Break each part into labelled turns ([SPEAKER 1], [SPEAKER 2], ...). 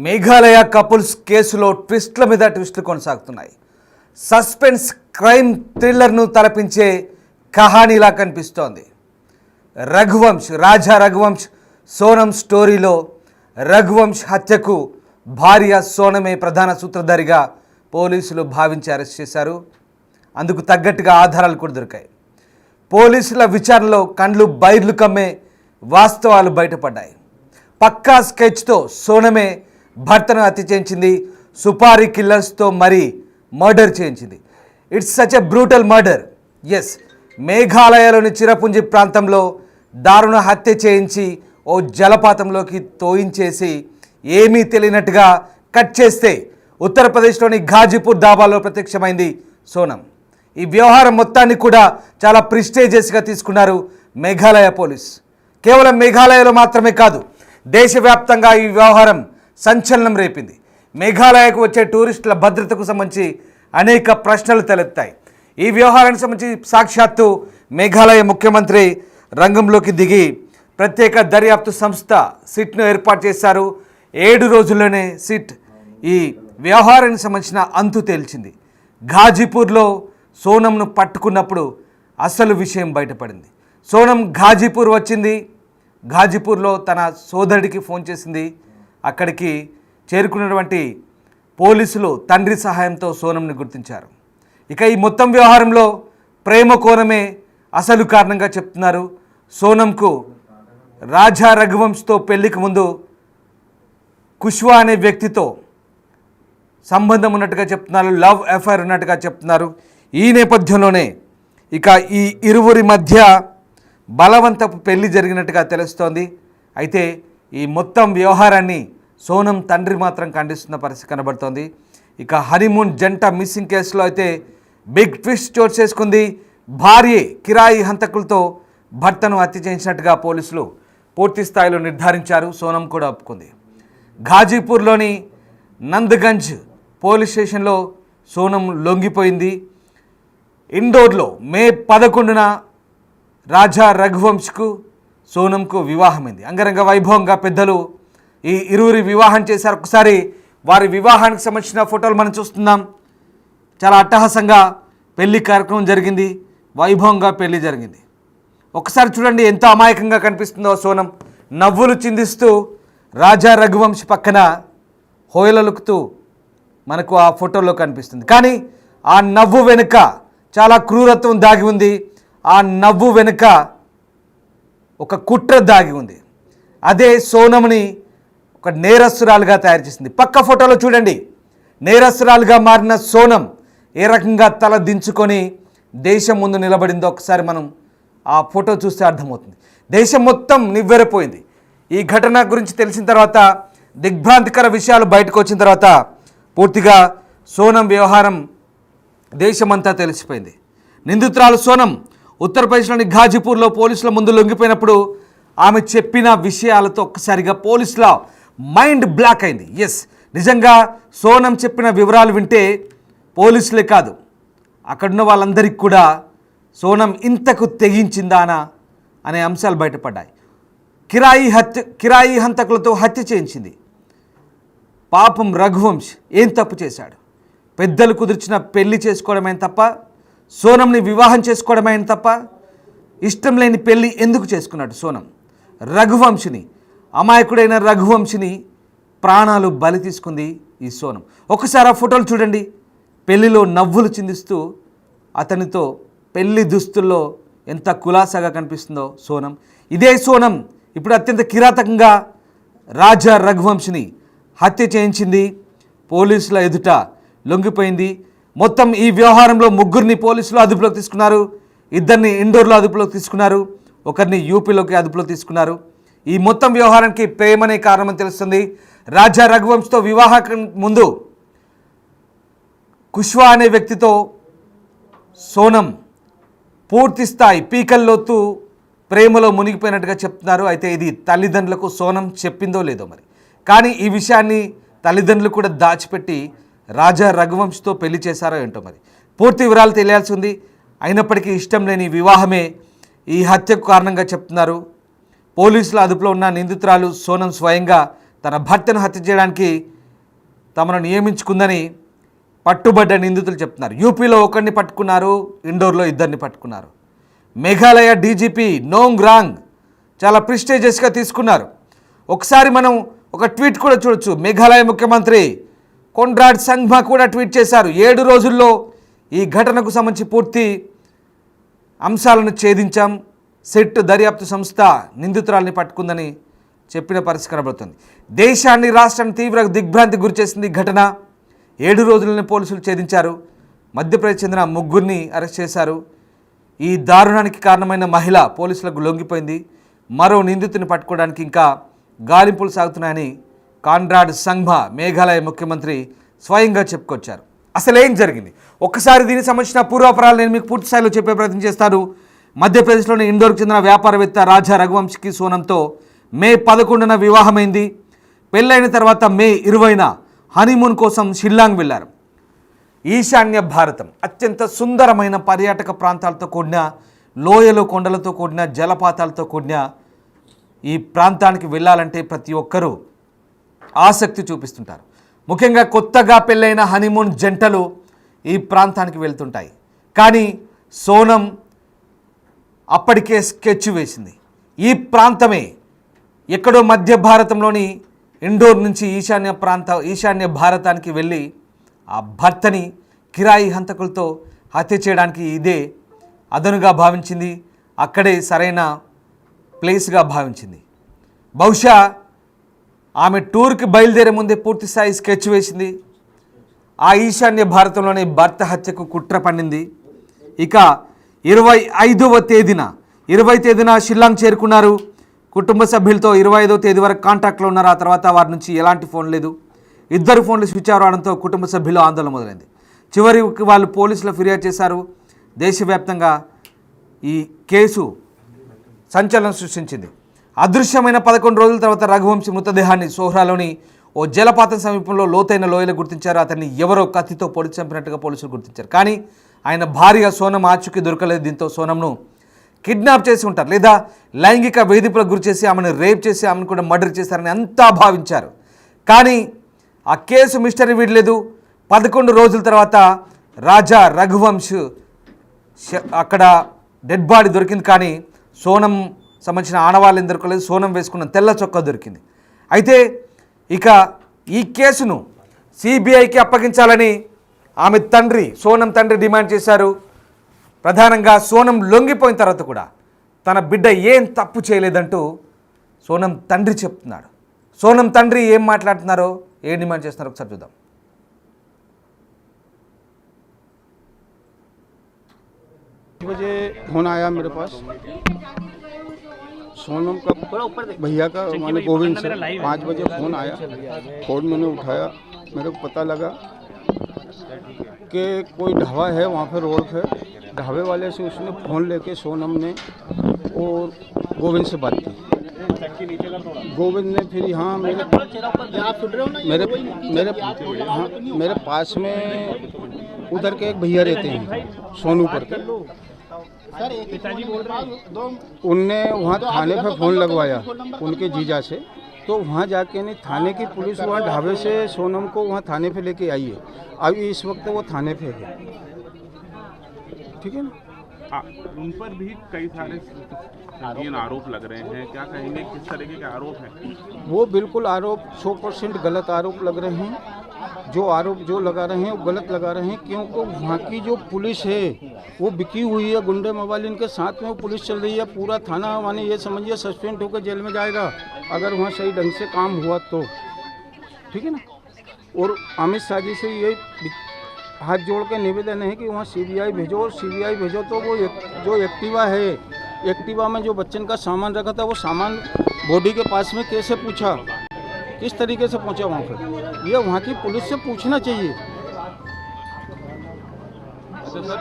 [SPEAKER 1] Meghalaya couples కేసులో ట్విస్ట్ల మీద ట్విస్ట్లు కొనసాగుతున్నాయి. సస్పెన్స్ క్రైమ్ థ్రిల్లర్ను తలపించే కహానీలా కనిపిస్తోంది. రాజా రఘువంశ్ సోనం స్టోరీలో రఘువంశ్ హత్యకు భార్య సోనమే ప్రధాన సూత్రధారిగా పోలీసులు భావించి అరెస్ట్ చేశారు. అందుకు తగ్గట్టుగా ఆధారాలు కూడా దొరికాయి. పోలీసుల విచారణలో కండ్లు బైర్లు కమ్మే వాస్తవాలు బయటపడ్డాయి. పక్కా స్కెచ్తో సోనమే భర్తను హత్య చేయించింది. సుపారీ కిల్లర్స్తో మరీ మర్డర్ చేయించింది. It's such a brutal murder. Yes, మేఘాలయలోని చిరపుంజి ప్రాంతంలో దారుణ హత్య చేయించి ఓ జలపాతంలోకి తోయించేసి ఏమీ తెలియనట్టుగా కట్ చేస్తే ఉత్తరప్రదేశ్లోని ఘాజీపూర్ దాబాలో ప్రత్యక్షమైంది సోనం. ఈ వ్యవహారం మొత్తాన్ని కూడా చాలా ప్రిస్టేజియస్గా తీసుకున్నారు మేఘాలయ పోలీస్. కేవలం మేఘాలయలో మాత్రమే కాదు, దేశవ్యాప్తంగా ఈ వ్యవహారం సంచలనం రేపింది. మేఘాలయకు వచ్చే టూరిస్టుల భద్రతకు సంబంధించి అనేక ప్రశ్నలు తలెత్తాయి. ఈ వ్యవహారానికి సంబంధించి సాక్షాత్తు మేఘాలయ ముఖ్యమంత్రి రంగంలోకి దిగి ప్రత్యేక దర్యాప్తు సంస్థ సిట్ను ఏర్పాటు చేశారు. 7 రోజుల్లోనే సిట్ ఈ వ్యవహారానికి సంబంధించిన అంతు తేల్చింది. ఘాజీపూర్లో సోనంను పట్టుకున్నప్పుడు అసలు విషయం బయటపడింది. సోనం ఘాజీపూర్ వచ్చింది. ఘాజీపూర్లో తన సోదరుడికి ఫోన్ చేసింది. అక్కడికి చేరుకున్నటువంటి పోలీసులు తండ్రి సహాయంతో సోనంని గుర్తించారు. ఇక ఈ మొత్తం వ్యవహారంలో ప్రేమ కోణమే అసలు కారణంగా చెప్తున్నారు. సోనంకు రాజా రఘువంశ్తో పెళ్లికి ముందు కుష్వా అనే వ్యక్తితో సంబంధం ఉన్నట్టుగా చెప్తున్నారు. లవ్ అఫైర్ ఉన్నట్టుగా చెప్తున్నారు. ఈ నేపథ్యంలోనే ఇక ఈ ఇరువురి మధ్య బలవంతపు పెళ్లి జరిగినట్టుగా తెలుస్తోంది. అయితే ఈ మొత్తం వ్యవహారాన్ని సోనం తండ్రి మాత్రం ఖండిస్తున్న పరిస్థితి కనబడుతోంది. ఇక హనీమూన్ జంట మిస్సింగ్ కేసులో అయితే బిగ్ ట్విస్ట్ చోటు చేసుకుంది. భార్యే కిరాయి హంతకులతో భర్తను హత్య చేయించినట్టుగా పోలీసులు పూర్తి స్థాయిలో నిర్ధారించారు. సోనం కూడా ఒప్పుకుంది. ఘాజీపూర్లోని నంద్గంజ్ పోలీస్ స్టేషన్లో సోనం లొంగిపోయింది. ఇండోర్లో మే 11న రాజా రఘువంశ్కు సోనంకు వివాహమైంది. అంగరంగ వైభవంగా పెద్దలు ఈ ఇరువురి వివాహం చేశారు. ఒకసారి వారి వివాహానికి సంబంధించిన ఫోటోలు మనం చూస్తున్నాం. చాలా అట్టహాసంగా పెళ్లి కార్యక్రమం జరిగింది. వైభవంగా పెళ్లి జరిగింది. ఒకసారి చూడండి ఎంత అమాయకంగా కనిపిస్తుందో సోనం. నవ్వులు చిందిస్తూ రాజా రఘువంశ్ పక్కన హోయలలుకుతూ మనకు ఆ ఫోటోలో కనిపిస్తుంది. కానీ ఆ నవ్వు వెనుక చాలా క్రూరత్వం దాగి ఉంది. ఆ నవ్వు వెనుక ఒక కుట్ర దాగి ఉంది. అదే సోనంని ఒక నేరస్తురాలుగా తయారు చేసింది. పక్క ఫోటోలో చూడండి, నేరస్తురాలుగా మారిన సోనం ఏ రకంగా తల దించుకొని దేశం ముందు నిలబడిందో ఒకసారి మనం ఆ ఫోటో చూస్తే అర్థమవుతుంది. దేశం మొత్తం నివ్వెరపోయింది. ఈ ఘటన గురించి తెలిసిన తర్వాత, దిగ్భ్రాంతికర విషయాలు బయటకు వచ్చిన తర్వాత పూర్తిగా సోనం వ్యవహారం దేశమంతా తెలిసిపోయింది. నిందితురాలు సోనం ఉత్తరప్రదేశ్లోని ఘాజీపూర్లో పోలీసుల ముందు లొంగిపోయినప్పుడు ఆమె చెప్పిన విషయాలతో ఒక్కసారిగా పోలీసుల మైండ్ బ్లాక్ అయింది. ఎస్, నిజంగా సోనం చెప్పిన వివరాలు వింటే పోలీసులే కాదు, అక్కడున్న వాళ్ళందరికీ కూడా సోనం ఇంతకు తెగించిందానా అనే అంశాలు బయటపడ్డాయి. కిరాయి హంతకులతో హత్య చేయించింది. పాపం రఘువంశ్ ఏం తప్పు చేశాడు? పెద్దలు కుదిర్చిన పెళ్లి చేసుకోవడమైన తప్ప, సోనంని వివాహం చేసుకోవడమైన తప్ప, ఇష్టం లేని పెళ్లి ఎందుకు చేసుకున్నాడు సోనం? రఘువంశిని, అమాయకుడైన రఘువంశిని ప్రాణాలు బలి తీసుకుంది ఈ సోనం. ఒకసారి ఆ ఫోటోలు చూడండి. పెళ్లిలో నవ్వులు చిందిస్తూ అతనితో పెళ్లి దుస్తుల్లో ఎంత కులాసాగా కనిపిస్తుందో సోనం. ఇదే సోనం ఇప్పుడు అత్యంత కిరాతకంగా రాజా రఘువంశిని హత్య చేయించింది. పోలీసుల ఎదుట లొంగిపోయింది. మొత్తం ఈ వ్యవహారంలో 3 పోలీసులు అదుపులోకి తీసుకున్నారు. 2 ఇండోర్లో అదుపులోకి తీసుకున్నారు. 1 యూపీలోకి అదుపులోకి తీసుకున్నారు. ఈ మొత్తం వ్యవహారానికి ప్రేమనే కారణమని తెలుస్తుంది. రాజా రఘువంశ్తో వివాహం ముందు కుష్వా అనే వ్యక్తితో సోనం పూర్తి స్థాయి పీకల్లోతు ప్రేమలో మునిగిపోయినట్టుగా చెప్తున్నారు. అయితే ఇది తల్లిదండ్రులకు సోనం చెప్పిందో లేదో మరి, కానీ ఈ విషయాన్ని తల్లిదండ్రులు కూడా దాచిపెట్టి రాజా రఘువంశ్తో పెళ్లి చేశారో ఏంటో మరి. పూర్తి వివరాలు తెలియాల్సి ఉంది. అయినప్పటికీ ఇష్టం లేని వివాహమే ఈ హత్యకు కారణంగా చెప్తున్నారు. పోలీసుల అదుపులో ఉన్న నిందితురాలు సోనం స్వయంగా తన భర్తను హత్య చేయడానికి తమను నియమించుకుందని పట్టుబడ్డ నిందితులు చెప్తున్నారు. యూపీలో ఒకరిని పట్టుకున్నారు, ఇండోర్లో ఇద్దరిని పట్టుకున్నారు. మేఘాలయ డీజీపీ నోంగ్ రాంగ్ చాలా ప్రిస్టేజియస్గా తీసుకున్నారు. ఒకసారి మనం ఒక ట్వీట్ కూడా చూడొచ్చు. మేఘాలయ ముఖ్యమంత్రి కొన్రాడ్ సంగ్మా కూడా ట్వీట్ చేశారు. 7 రోజుల్లో ఈ ఘటనకు సంబంధించి పూర్తి అంశాలను ఛేదించాం, సిట్ దర్యాప్తు సంస్థ నిందితురాల్ని పట్టుకుందని చెప్పిన పరిస్థితి కనబడుతుంది. దేశాన్ని రాష్ట్రాన్ని తీవ్ర దిగ్భ్రాంతికి గురిచేసింది ఈ ఘటన. 7 రోజుల్లోనే పోలీసులు ఛేదించారు. మధ్యప్రదేశ్ చెందిన 3 అరెస్ట్ చేశారు. ఈ దారుణానికి కారణమైన మహిళ పోలీసులకు లొంగిపోయింది. మరో నిందితుని పట్టుకోవడానికి ఇంకా గాలింపులు సాగుతున్నాయని కాన్రాడ్ సంగ్మా మేఘాలయ ముఖ్యమంత్రి స్వయంగా చెప్పుకొచ్చారు. అసలు ఏం జరిగింది ఒక్కసారి దీనికి సంబంధించిన పూర్వాపరాలు నేను మీకు పూర్తి స్థాయిలో చెప్పే ప్రయత్నం చేస్తాను. మధ్యప్రదేశ్లోని ఇండోర్కు చెందిన వ్యాపారవేత్త రాజా రఘువంశీకి సోనంతో మే 11న వివాహమైంది. పెళ్ళైన తర్వాత మే 20న హనీమూన్ కోసం షిల్లాంగ్ వెళ్లారు. ఈశాన్య భారతం అత్యంత సుందరమైన పర్యాటక ప్రాంతాలతో కూడిన, లోయలు కొండలతో కూడిన, జలపాతాలతో కూడిన ఈ ప్రాంతానికి వెళ్ళాలంటే ప్రతి ఒక్కరూ ఆసక్తి చూపిస్తుంటారు. ముఖ్యంగా కొత్తగా పెళ్ళైన హనీమూన్ జంటలు ఈ ప్రాంతానికి వెళ్తుంటాయి. కానీ సోనం అప్పటికే స్కెచ్ వేసింది. ఈ ప్రాంతమే ఎక్కడో మధ్య భారతంలోని ఇండోర్ నుంచి ఈశాన్య భారతానికి వెళ్ళి ఆ భర్తని కిరాయి హంతకులతో హత్య చేయడానికి ఇదే అదనుగా భావించింది. అక్కడే సరైన ప్లేస్గా భావించింది. బహుశా ఆమె టూర్కి బయలుదేరే ముందే పూర్తి స్థాయి స్కెచ్ వేసింది. ఆ ఈశాన్య భారతంలోనే భర్త హత్యకు కుట్ర పన్నింది. ఇక 25వ తేదీన షిల్లాంగ్ చేరుకున్నారు. కుటుంబ సభ్యులతో 25వ తేదీ వరకు కాంటాక్ట్లో ఉన్నారు. ఆ తర్వాత వారి నుంచి ఎలాంటి ఫోన్ లేదు. 2 ఫోన్లు స్విచ్ ఆఫ్ అవడంతో కుటుంబ సభ్యులు ఆందోళన మొదలైంది. చివరికి వాళ్ళు పోలీసులు ఫిర్యాదు చేశారు. దేశవ్యాప్తంగా ఈ కేసు సంచలనం సృష్టించింది. అదృశ్యమైన 11 రోజుల తర్వాత రఘువంశీ మృతదేహాన్ని సోహ్రాలోని ఓ జలపాతం సమీపంలో లోతైన లోయలో గుర్తించారు. అతన్ని ఎవరో కత్తితో పొడి చంపినట్టుగా పోలీసులు గుర్తించారు. కానీ ఆయన భార్య సోనం ఆచూకీ దొరకలేదు. దీంతో సోనంను కిడ్నాప్ చేసి ఉంటారు, లేదా లైంగిక వేధింపులకు గురి చేసి ఆమెను రేప్ చేసి ఆమెను కూడా మర్డర్ చేశారని అంతా భావించారు. కానీ ఆ కేసు మిస్టరీ వీడలేదు. 11 రోజుల తర్వాత రాజా రఘువంశ్ అక్కడ డెడ్ బాడీ దొరికింది. కానీ సోనం సంబంధించిన ఆనవాళ్ళు దొరకలేదు. సోనం వేసుకున్న తెల్ల చొక్కా దొరికింది. అయితే ఇక ఈ కేసును సిబిఐకి అప్పగించాలని ఆమె తండ్రి, సోనం తండ్రి డిమాండ్ చేశారు. ప్రధానంగా సోనం లొంగిపోయిన తర్వాత కూడా తన బిడ్డ ఏం తప్పు చేయలేదంటూ సోనం తండ్రి చెప్తున్నాడు. సోనం తండ్రి ఏం మాట్లాడుతున్నారో, ఏం డిమాండ్ చేస్తున్నారో ఒకసారి చూద్దాం.
[SPEAKER 2] बजे फोन आया मेरे पास सोनम का भैया का माने गोविंद से 5 बजे फ़ोन आया। फ़ोन मैंने उठाया, मेरे को पता लगा कि कोई ढाबा है वहाँ पे रोड पे, ढाबे वाले से उसने फ़ोन लेके सोनम ने और गोविंद से बात की। गोविंद ने फिर यहाँ मेरे पास में उधर के एक भैया रहते हैं सोनू पर के, उनने वहाँ थाने पे फ़ोन लगवाया उनके जीजा से। तो वहाँ जाके नहीं, थाने की पुलिस वहाँ ढाबे से सोनम को वहाँ थाने पे लेके आई है। अभी इस वक्त वो थाने पे है, ठीक है ना।
[SPEAKER 3] उन पर भी कई सारे आरोप लग रहे हैं, क्या कहेंगे, किस तरीके के आरोप हैं?
[SPEAKER 2] वो बिल्कुल आरोप 100% गलत आरोप लग रहे हैं। जो आरोप जो लगा रहे हैं वो गलत लगा रहे हैं, क्योंकि वहाँ की जो पुलिस है वो बिकी हुई है। गुंडे मवालिन के साथ में वो पुलिस चल रही है। पूरा थाना माने ये समझिए सस्पेंड होकर जेल में जाएगा अगर वहाँ सही ढंग से काम हुआ तो, ठीक है ना। और अमित शाह जी से ये हाथ जोड़ के निवेदन है कि वहाँ सीबीआई भेजो, और सीबीआई भेजो तो वो जो एक्टिवा है, एक्टिवा में जो बच्चन का सामान रखा था वो सामान बॉडी के पास में कैसे पूछा, किस तरीके से पहुँचा वहाँ पर, ये वहाँ की पुलिस से पूछना चाहिए।
[SPEAKER 3] अच्छा सर,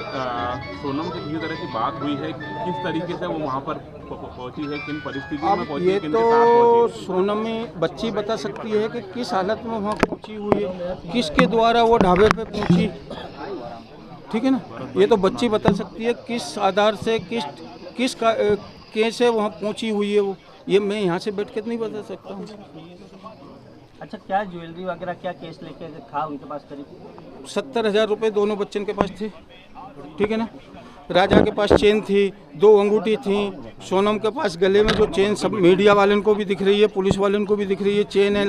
[SPEAKER 3] सोनम से किसी तरह की बात हुई है, किस तरीके से वो वहाँ पर पहुँची है, किन परिस्थितियों में पहुँची है, किनके साथ पहुँची है?
[SPEAKER 2] सोनम में बच्ची बता सकती है कि किस हालत में वहाँ पहुँची हुई है, किसके द्वारा वो ढाबे पे पहुँची, ठीक है ना। ये तो बच्ची बता सकती है किस आधार से, किस कैसे वहाँ पहुँची हुई है वो, ये मैं यहाँ से बैठ के नहीं बता सकता हूँ।
[SPEAKER 4] अच्छा, क्या ज्वेलरी वगैरह क्या केस लेके था उनके पास करीब?
[SPEAKER 2] 70,000 रुपये दोनों बच्चन के पास थे, ठीक है ना। राजा के पास चेन थी, 2 अंगूठी थी। सोनम के पास गले में जो चेन सब मीडिया वालों को भी दिख रही है, पुलिस वालों को भी दिख रही है, चेन है,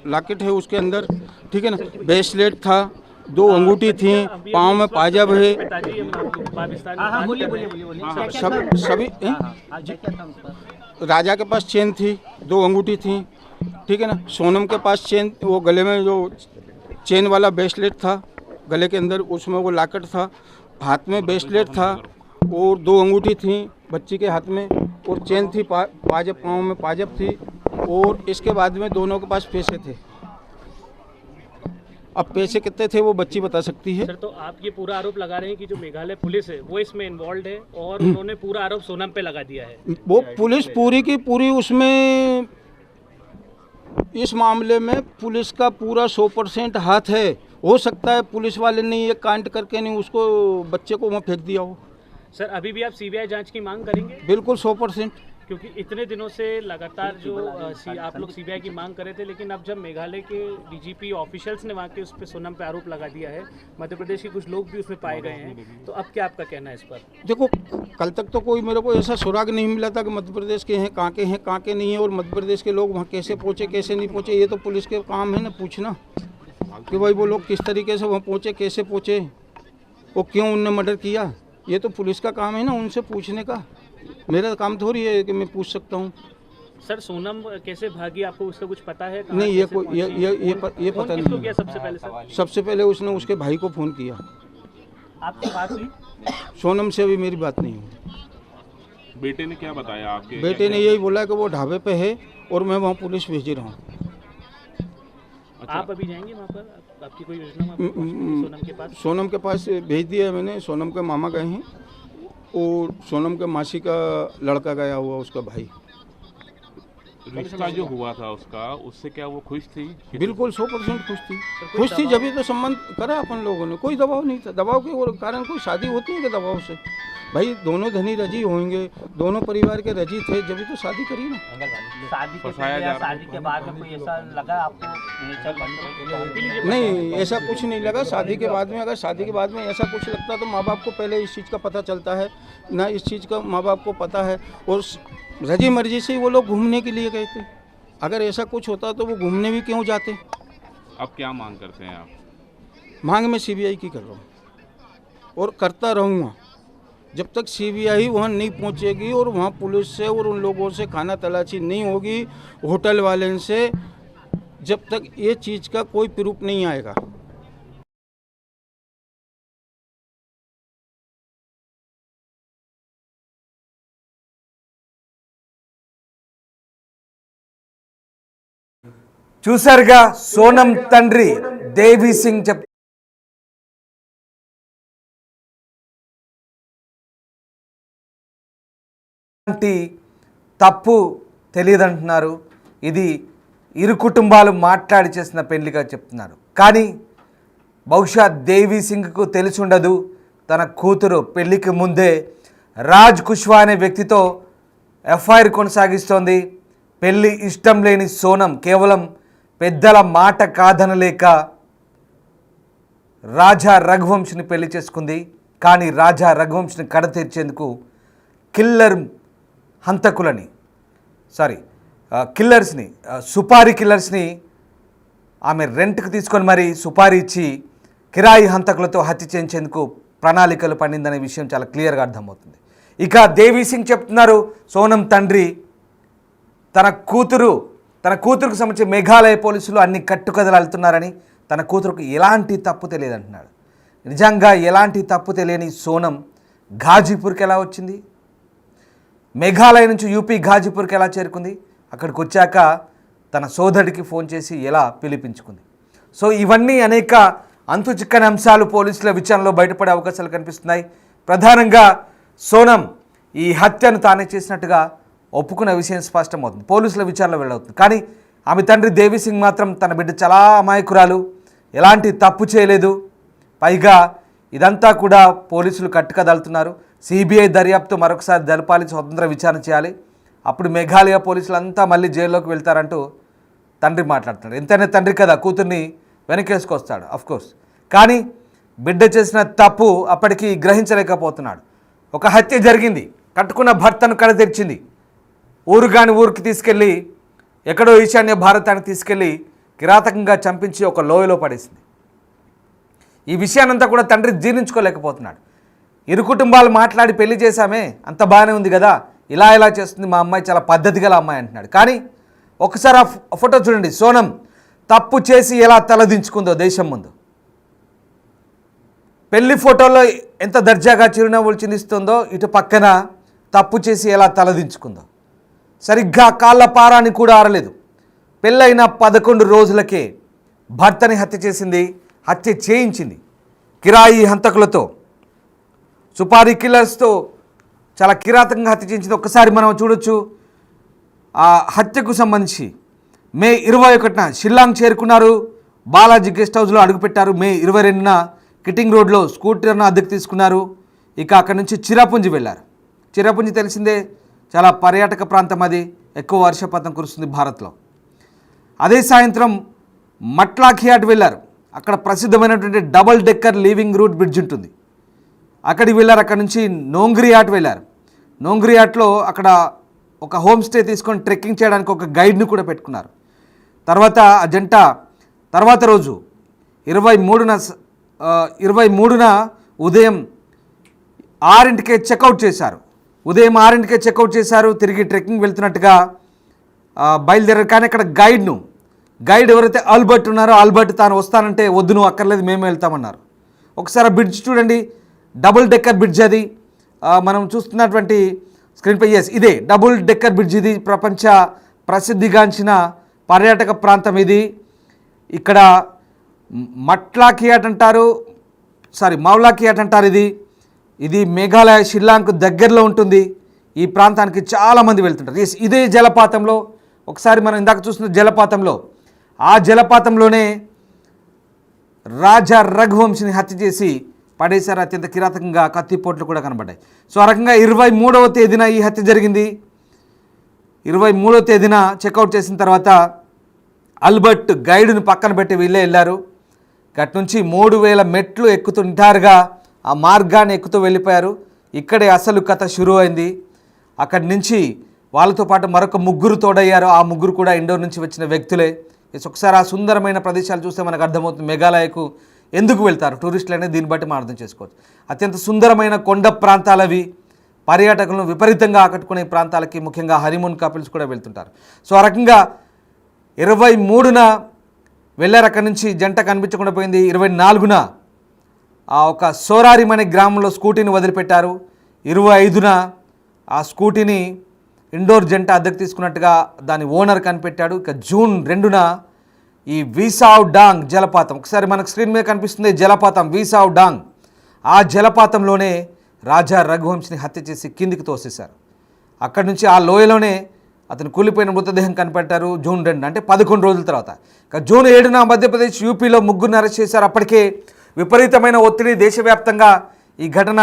[SPEAKER 2] लॉकेट है उसके अंदर, ठीक है ना। ब्रेसलेट था, 2 अंगूठी थी, पाँव में पायजाब है,
[SPEAKER 4] हाँ, बोलिए बोलिए बोलिए।
[SPEAKER 2] सब सभी राजा के पास चेन थी, 2 अंगूठी थी, ठीक है ना। सोनम के पास चेन, वो गले में जो चेन वाला ब्रेसलेट था गले के अंदर, उसमें वो लॉकेट था, हाथ में ब्रेसलेट था और 2 अंगूठी थी बच्ची के हाथ में, और चेन थी, पायजाब, पाँव में पायजाब थी। और इसके बाद में दोनों के पास पैसे थे। अब पैसे कितने थे वो बच्ची बता सकती है।
[SPEAKER 5] सर, तो आप ये पूरा आरोप लगा रहे हैं कि जो मेघालय पुलिस है वो इसमें इन्वॉल्व है और उन्होंने पूरा आरोप सोनम पे लगा दिया है।
[SPEAKER 2] वो पुलिस पूरी की पूरी उसमें, इस मामले में पुलिस का पूरा 100% हाथ है। हो सकता है पुलिस वाले ने ये कांड करके नहीं उसको, बच्चे को वहाँ फेंक दिया हो।
[SPEAKER 5] सर, अभी भी आप सीबीआई जांच की मांग करेंगे?
[SPEAKER 2] बिल्कुल 100%।
[SPEAKER 5] क्योंकि इतने दिनों से लगातार जो आप लोग सीबीआई की मांग कर रहे थे, लेकिन अब जब मेघालय के डीजीपी ऑफिशियल्स ने वहाँ के उस पर सोनम पे आरोप लगा दिया है, मध्य प्रदेश के कुछ लोग भी उसमें पाए गए हैं, तो अब क्या आपका कहना है इस पर?
[SPEAKER 2] देखो, कल तक तो कोई मेरे को ऐसा सुराग नहीं मिला था कि मध्य प्रदेश के हैं, कहाँ के नहीं है, और मध्य प्रदेश के लोग वहाँ कैसे पहुँचे कैसे नहीं पहुँचे, ये तो पुलिस के काम है ना पूछना कि भाई वो लोग किस तरीके से वहाँ पहुँचे, कैसे पहुँचे, वो क्यों उनने मर्डर किया। ये तो पुलिस का काम है ना उनसे पूछने का, मेरा काम थोड़ी है कि मैं पूछ सकता हूँ।
[SPEAKER 5] सर, सोनम कैसे भागी, आपको उसका कुछ पता है?
[SPEAKER 2] नहीं, ये कोई ये पता नहीं
[SPEAKER 5] किया सबसे पहले? सर,
[SPEAKER 2] सबसे पहले उसने उसके भाई को फ़ोन किया।
[SPEAKER 4] आपकी बात हुई?
[SPEAKER 2] सोनम से अभी मेरी बात नहीं हुई।
[SPEAKER 3] बेटे ने क्या बताया आपके?
[SPEAKER 2] बेटे ने यही बोला कि वो ढाबे पे है और मैं वहाँ पुलिस भेज रहा हूँ।
[SPEAKER 5] आप अभी जाएंगे वहाँ पर? आपकी कोई योजना सोनम के पास?
[SPEAKER 2] सोनम के पास भेज दिया है मैंने। सोनम के मामा गए हैं और सोनम के मासी का लड़का गया हुआ, उसका भाई।
[SPEAKER 3] रिश्ता जो हुआ था उसका, उससे क्या वो खुश थी?
[SPEAKER 2] बिल्कुल 100% खुश थी जब तो संबंध करा अपन लोगों ने। कोई दबाव नहीं था, दबाव के कारण कोई शादी होती है कि दबाव से? भाई दोनों धनी रजी होंगे, दोनों परिवार के रजी थे, जब तो शादी करी ना।
[SPEAKER 4] शादी के पहले या शादी के बाद में कोई ऐसा लगा आपको?
[SPEAKER 2] नहीं, ऐसा कुछ नहीं लगा। शादी के बाद में, अगर शादी के बाद में ऐसा कुछ लगता तो माँ बाप को पहले इस चीज़ का पता चलता है ना, इस चीज़ का माँ बाप को पता है। और रजी मर्जी से वो लोग घूमने के लिए गए थे। अगर ऐसा कुछ होता तो वो घूमने भी क्यों जाते।
[SPEAKER 3] अब क्या मांग करते हैं आप?
[SPEAKER 2] मांग मैं सीबीआई की कर रहा हूँ और करता रहूँगा जब तक सीबीआई वहाँ नहीं पहुँचेगी और वहाँ पुलिस से और उन लोगों से खाना तलाशी नहीं होगी, होटल वाले से, जब तक ये चीज़ का कोई प्रूफ नहीं आएगा।
[SPEAKER 1] చూసారుగా సోనం తండ్రి దేవి సింగ్ తప్పు తెలియదంటున్నారు. ఇది ఇరు కుటుంబాలు మాట్లాడి చేసిన పెళ్లిగా చెప్తున్నారు. కానీ బహుశా దేవి సింగ్కు తెలిసి ఉండదు, తన కూతురు పెళ్లికి ముందే రాజ్ కుష్వా అనే వ్యక్తితో ఎఫ్ఐఆర్ కొనసాగిస్తోంది. పెళ్లి ఇష్టం లేని సోనం కేవలం పెద్దల మాట కాదనలేక రాజా రఘువంశ్ని పెళ్లి చేసుకుంది. కానీ రాజా రఘువంశ్ని కడతీర్చేందుకు కిల్లర్స్ని సుపారీ కిల్లర్స్ని ఆమె రెంట్కి తీసుకొని మరి సుపారీ ఇచ్చి కిరాయి హంతకులతో హత్య చేయించేందుకు ప్రణాళికలు పండిందనే విషయం చాలా క్లియర్గా అర్థమవుతుంది. ఇక దేవి సింగ్ చెప్తున్నారు, సోనం తండ్రి తన కూతురుకు సంబంధించి మేఘాలయ పోలీసులు అన్ని కట్టుకథలు అల్లుతున్నారని, తన కూతురుకు ఎలాంటి తప్పు తెలియదంటున్నాడు. నిజంగా ఎలాంటి తప్పు తెలియని సోనం ఘాజీపూర్కి ఎలా వచ్చింది? మేఘాలయ నుంచి యూపీ ఘాజీపూర్కి ఎలా చేరుకుంది? అక్కడికి వచ్చాక తన సోదరుడికి ఫోన్ చేసి ఎలా పిలిపించుకుంది? సో ఇవన్నీ అనేక అంతు చిక్కని అంశాలు పోలీసుల విచారణలో బయటపడే అవకాశాలు కనిపిస్తున్నాయి. ప్రధానంగా సోనం ఈ హత్యను తానే చేసినట్టుగా ఒప్పుకున్న విషయం స్పష్టమవుతుంది, పోలీసుల విచారణలో వెళ్ళవుతుంది. కానీ ఆమె తండ్రి దేవి సింగ్ మాత్రం తన బిడ్డ చాలా అమాయకురాలు, ఎలాంటి తప్పు చేయలేదు, పైగా ఇదంతా కూడా పోలీసులు కట్టుకదలుతున్నారు, సిబిఐ దర్యాప్తు మరొకసారి జరపాలి, స్వతంత్ర విచారణ చేయాలి, అప్పుడు మేఘాలయ పోలీసులు అంతా మళ్ళీ జైల్లోకి వెళ్తారంటూ తండ్రి మాట్లాడుతున్నాడు. ఎంతైనా తండ్రి కదా కూతుర్ని వెనకేసుకొస్తాడు కోర్స్. కానీ బిడ్డ చేసిన తప్పు అప్పటికి గ్రహించలేకపోతున్నాడు. ఒక హత్య జరిగింది, కట్టుకున్న భర్తను కడతెరిచింది, ఊరికి తీసుకెళ్ళి ఎక్కడో ఈశాన్య భారతానికి తీసుకెళ్ళి కిరాతకంగా చంపించి ఒక లోయలో పడేసింది. ఈ విషయాన్నంతా కూడా తండ్రి జీర్ణించుకోలేకపోతున్నాడు. ఇరు కుటుంబాలు మాట్లాడి పెళ్లి చేశామే, అంత బాగానే ఉంది కదా, ఇలా చేస్తుంది మా అమ్మాయి, చాలా పద్ధతి గల అమ్మాయి అంటున్నాడు. కానీ ఒకసారి ఆ ఫోటో చూడండి, సోనం తప్పు చేసి ఎలా తలదించుకుందో దేశం ముందు. పెళ్లి ఫోటోలో ఎంత దర్జాగా చిరునవ్వులు చిందిస్తుందో, ఇటు పక్కన తప్పు చేసి ఎలా తలదించుకుందో. సరిగ్గా కాళ్ళ పారాని కూడా ఆరలేదు. పెళ్ళైన 11 రోజులకే భర్తని హత్య చేసింది, హత్య చేయించింది. కిరాయి హంతకులతో, సుపారీ కిల్లర్స్తో చాలా కిరాతకంగా హత్య చేయించింది. ఒక్కసారి మనం చూడొచ్చు. ఆ హత్యకు సంబంధించి మే 21న షిల్లాంగ్ చేరుకున్నారు, బాలాజీ గెస్ట్ హౌస్లో అడుగుపెట్టారు. మే 22న కిటింగ్ రోడ్లో స్కూటర్ను అద్దెకు తీసుకున్నారు. ఇక అక్కడి నుంచి చిరాపుంజి వెళ్ళారు. చిరాపుంజి తెలిసిందే, చాలా పర్యాటక ప్రాంతం, అది ఎక్కువ వర్షపాతం కురుస్తుంది భారత్లో. అదే సాయంత్రం మట్లాఖియాట్ వెళ్ళారు. అక్కడ ప్రసిద్ధమైనటువంటి double decker living root bridge ఉంటుంది, అక్కడికి వెళ్ళారు. అక్కడ నుంచి నోంగ్రియాట్ వెళ్ళారు. నోంగ్రియాట్లో అక్కడ ఒక హోమ్ స్టే తీసుకొని ట్రెక్కింగ్ చేయడానికి ఒక గైడ్ను కూడా పెట్టుకున్నారు. తర్వాత ఆ జంట తర్వాత రోజు 23న ఉదయం 6ంటికే చెక్అవుట్ చేశారు. ఉదయం 6ంటికే చెక్అవుట్ చేశారు. తిరిగి ట్రెక్కింగ్ వెళ్తున్నట్టుగా బయలుదేరారు. కానీ అక్కడ గైడ్ ఎవరైతే ఆల్బర్ట్ ఉన్నారో, ఆల్బర్ట్ తాను వస్తానంటే వద్దు, నువ్వు అక్కర్లేదు, మేమే వెళ్తామన్నారు. ఒకసారి బ్రిడ్జ్ చూడండి, డబుల్ డెక్కర్ బ్రిడ్జ్ అది. మనం చూస్తున్నటువంటి స్క్రీన్పై ఇదే డబుల్ డెక్కర్ బ్రిడ్జ్. ఇది ప్రపంచ ప్రసిద్ధిగాంచిన పర్యాటక ప్రాంతం ఇది. ఇక్కడ మౌలాఖియాట్ అంటారు. ఇది మేఘాలయ షిల్లాంగ్కు దగ్గరలో ఉంటుంది. ఈ ప్రాంతానికి చాలామంది వెళ్తుంటారు. ఇదే జలపాతంలో, ఒకసారి మనం ఇందాక చూస్తున్న జలపాతంలో, ఆ జలపాతంలోనే రాజా రఘువంశిని హత్య చేసి పడేశారు. అత్యంత కిరాతకంగా కత్తిపోట్లు కూడా కనబడ్డాయి. సో ఆ రకంగా 23వ తేదీన ఈ హత్య జరిగింది. 23వ తేదీన చెక్అవుట్ చేసిన తర్వాత ఆల్బర్ట్ గైడ్ను పక్కన పెట్టి వీళ్ళే వెళ్ళారు. అటు నుంచి 3000 మెట్లు ఎక్కుతూ నిటారుగా ఆ మార్గాన్ని ఎక్కుతూ వెళ్ళిపోయారు. ఇక్కడే అసలు కథ షురూ అయింది. అక్కడి నుంచి వాళ్ళతో పాటు మరొక 3 తోడయ్యారు. ఆ 3 కూడా ఇండోర్ నుంచి వచ్చిన వ్యక్తులే. ఒకసారి ఆ సుందరమైన ప్రదేశాలు చూస్తే మనకు అర్థమవుతుంది మేఘాలయకు ఎందుకు వెళ్తారు టూరిస్టులు అనేది. దీన్ని బట్టి మనం అర్థం చేసుకోవచ్చు. అత్యంత సుందరమైన కొండ ప్రాంతాలవి, పర్యాటకులను విపరీతంగా ఆకట్టుకునే ప్రాంతాలకి ముఖ్యంగా హనీమూన్ కపుల్స్ కూడా వెళ్తుంటారు. సో ఆ రకంగా 23న వెళ్ళారు. అక్కడి నుంచి జంట కనిపించకుండా పోయింది. 24న ఒక సోరారిం అనే గ్రామంలో స్కూటీని వదిలిపెట్టారు. 25న ఆ స్కూటీని ఇండోర్ జంట అద్దెకు తీసుకున్నట్టుగా దాని ఓనర్ కనిపెట్టాడు. ఇక జూన్ 2న ఈ వీసావ్ డాంగ్ జలపాతం, ఒకసారి మనకు స్క్రీన్ మీద కనిపిస్తుంది జలపాతం వీసావ్ డాంగ్, ఆ జలపాతంలోనే రాజా రఘువంశిని హత్య చేసి కిందికి తోసేశారు. అక్కడి నుంచి ఆ లోయలోనే అతను కూలిపోయిన మృతదేహం కనిపెట్టారు. జూన్ 2 అంటే 11 రోజుల తర్వాత. ఇక జూన్ 7న మధ్యప్రదేశ్ యూపీలో 3 అరెస్ట్ చేశారు. అప్పటికే విపరీతమైన ఒత్తిడి, దేశవ్యాప్తంగా ఈ ఘటన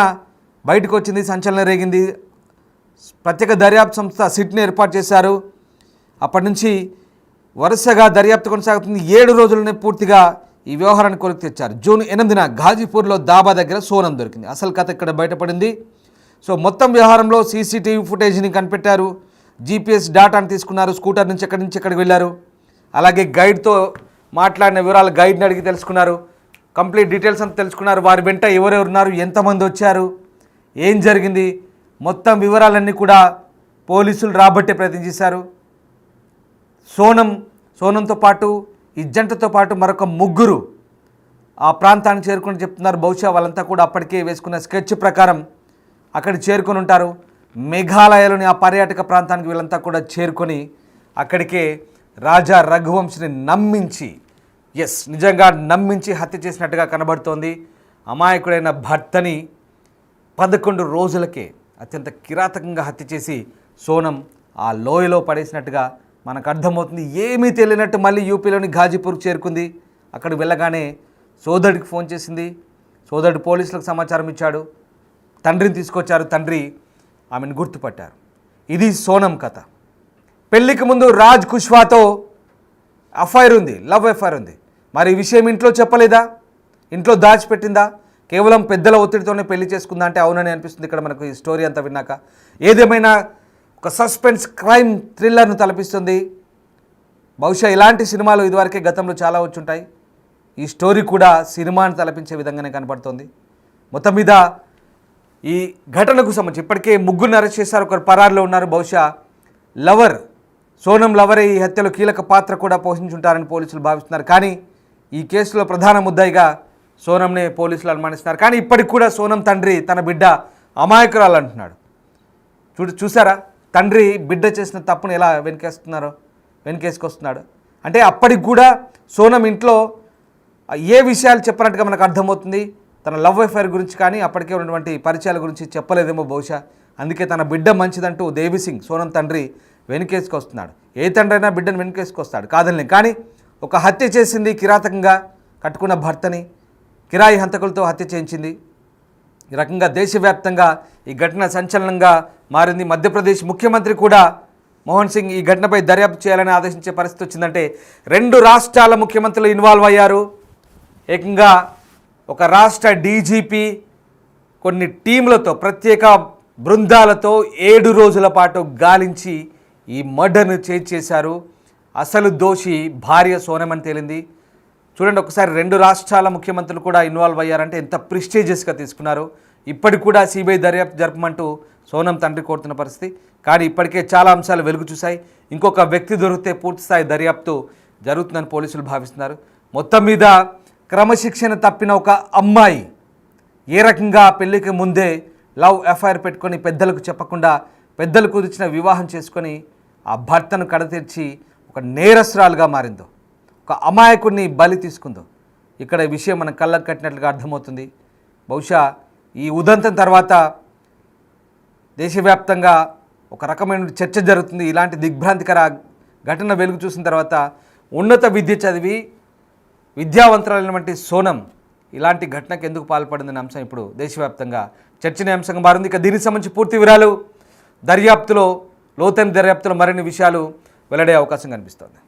[SPEAKER 1] బయటకు వచ్చింది, సంచలనం రేగింది. ప్రత్యేక దర్యాప్తు సంస్థ సిట్ని ఏర్పాటు చేశారు. అప్పటి నుంచి వరుసగా దర్యాప్తు కొనసాగుతుంది. 7 రోజులనే పూర్తిగా ఈ వ్యవహారాన్ని కొలికి తెచ్చారు. జూన్ 8న ఘాజీపూర్లో దాబా దగ్గర సోనం దొరికింది. అసలు కథ ఇక్కడ బయటపడింది. సో మొత్తం వ్యవహారంలో సీసీటీవీ ఫుటేజ్ని కనిపెట్టారు, జీపీఎస్ డేటాను తీసుకున్నారు, స్కూటర్ నుంచి ఎక్కడికి వెళ్ళారు. అలాగే గైడ్తో మాట్లాడిన వివరాలు గైడ్ని అడిగి తెలుసుకున్నారు. కంప్లీట్ డీటెయిల్స్ అంతా తెలుసుకున్నారు. వారి వెంట ఎవరెవరు ఉన్నారు, ఎంతమంది వచ్చారు, ఏం జరిగింది, మొత్తం వివరాలన్నీ కూడా పోలీసులు రాబట్టే ప్రయత్నం చేశారు. సోనంతో పాటు ఈ జంటతో పాటు మరొక 3 ఆ ప్రాంతానికి చేరుకుని చెప్తున్నారు. బహుశా వాళ్ళంతా కూడా అప్పటికే వేసుకున్న స్కెచ్ ప్రకారం అక్కడ చేరుకొని ఉంటారు. మేఘాలయలోని ఆ పర్యాటక ప్రాంతానికి వీళ్ళంతా కూడా చేరుకొని అక్కడికే రాజా రఘువంశిని నిజంగా నమ్మించి హత్య చేసినట్టుగా కనబడుతోంది. అమాయకుడైన భర్తని 11 రోజులకే అత్యంత కిరాతకంగా హత్య చేసి సోనం ఆ లోయలో పడేసినట్టుగా మనకు అర్థమవుతుంది. ఏమీ తెలియనట్టు మళ్ళీ యూపీలోని ఘాజీపూర్కి చేరుకుంది. అక్కడికి వెళ్ళగానే సోదరుడికి ఫోన్ చేసింది. సోదరుడు పోలీసులకు సమాచారం ఇచ్చాడు. తండ్రిని తీసుకొచ్చారు. తండ్రి ఆమెను గుర్తుపట్టారు. ఇది సోనం కథ. పెళ్లికి ముందు రాజ్ కుష్వాతో అఫైర్ ఉంది, లవ్ అఫైర్ ఉంది. మరి ఈ విషయం ఇంట్లో చెప్పలేదా? ఇంట్లో దాచిపెట్టిందా? కేవలం పెద్దల ఒత్తిడితోనే పెళ్లి చేసుకుందా అంటే అవునని అనిపిస్తుంది ఇక్కడ మనకు ఈ స్టోరీ అంతా విన్నాక. ఏదేమైనా ఒక సస్పెన్స్ క్రైమ్ థ్రిల్లర్ను తలపిస్తుంది. బహుశా ఇలాంటి సినిమాలు ఇదివరకే గతంలో చాలా వచ్చుంటాయి. ఈ స్టోరీ కూడా సినిమాను తలపించే విధంగానే కనపడుతోంది. మొత్తం మీద ఈ ఘటనకు సంబంధించి ఇప్పటికే ముగ్గురిని అరెస్ట్ చేశారు, ఒకరు పరారులో ఉన్నారు. బహుశా లవర్ సోనం లవరే ఈ హత్యలో కీలక పాత్ర కూడా పోషించుంటారని పోలీసులు భావిస్తున్నారు. కానీ ఈ కేసులో ప్రధాన ముద్దాయిగా సోనంనే పోలీసులు అనుమానిస్తున్నారు. కానీ ఇప్పటికి కూడా సోనం తండ్రి తన బిడ్డ అమాయకురాలు అంటున్నాడు. చూసారా తండ్రి బిడ్డ చేసిన తప్పును ఎలా వెనకేసుకొస్తున్నాడు. అంటే అప్పటికి కూడా సోనం ఇంట్లో ఏ విషయాలు చెప్పినట్టుగా మనకు అర్థమవుతుంది. తన లవ్ అఫైర్ గురించి కానీ అప్పటికే ఉన్నటువంటి పరిచయాల గురించి చెప్పలేదేమో బహుశా. అందుకే తన బిడ్డ మంచిదంటూ దేవిసింగ్ సోనం తండ్రి వెనుకేసుకొస్తున్నాడు. ఏ తండ్రి అయినా బిడ్డను వెనుకేసుకొస్తాడు కాదని. కానీ ఒక హత్య చేసింది, కిరాతకంగా కట్టుకున్న భర్తని కిరాయి హంతకులతో హత్య చేయించింది. ఈ రకంగా దేశవ్యాప్తంగా ఈ ఘటన సంచలనంగా మారింది. మధ్యప్రదేశ్ ముఖ్యమంత్రి కూడా మోహన్ సింగ్ ఈ ఘటనపై దర్యాప్తు చేయాలని ఆదేశించే పరిస్థితి వచ్చిందంటే 2 రాష్ట్రాల ముఖ్యమంత్రులు ఇన్వాల్వ్ అయ్యారు. ఏకంగా ఒక రాష్ట్ర డీజీపీ కొన్ని టీంలతో, ప్రత్యేక బృందాలతో 7 రోజుల పాటు గాలించి ఈ మర్డర్ను చేశారు. అసలు దోషి భార్య సోనం అని తేలింది. చూడండి ఒకసారి 2 రాష్ట్రాల ముఖ్యమంత్రులు కూడా ఇన్వాల్వ్ అయ్యారంటే ఎంత ప్రెస్టీజియస్గా తీసుకున్నారు. ఇప్పటికి కూడా సిబిఐ దర్యాప్తు జరపమంటూ సోనం తండ్రి కోరుతున్న పరిస్థితి. కానీ ఇప్పటికే చాలా అంశాలు వెలుగు చూశాయి. ఇంకొక వ్యక్తి దొరికితే పూర్తిస్థాయి దర్యాప్తు జరుగుతుందని పోలీసులు భావిస్తున్నారు. మొత్తం మీద క్రమశిక్షణ తప్పిన ఒక అమ్మాయి ఏ రకంగా పెళ్లికి ముందే లవ్ అఫైర్ పెట్టుకొని పెద్దలకు చెప్పకుండా పెద్దలు కుదిర్చిన వివాహం చేసుకొని ఆ భర్తను కడతీర్చి ఒక నేరస్తురాలుగా మారిందో, ఒక అమాయకుడిని బలి తీసుకుందో, ఇక్కడ ఈ విషయం మనం కళ్ళకు కట్టినట్లుగా అర్థమవుతుంది. బహుశా ఈ ఉదంతం తర్వాత దేశవ్యాప్తంగా ఒక రకమైన చర్చ జరుగుతుంది. ఇలాంటి దిగ్భ్రాంతికర ఘటన వెలుగు చూసిన తర్వాత ఉన్నత విద్య చదివి విద్యావంతులైనటువంటి సోనం ఇలాంటి ఘటనకు ఎందుకు పాల్పడిందనే అంశం ఇప్పుడు దేశవ్యాప్తంగా చర్చనీయాంశంగా మారింది. ఇక దీనికి సంబంధించి పూర్తి వివరాలు దర్యాప్తులో, లోతైన దర్యాప్తులో మరిన్ని విషయాలు వెల్లడే అవకాశం కనిపిస్తోంది.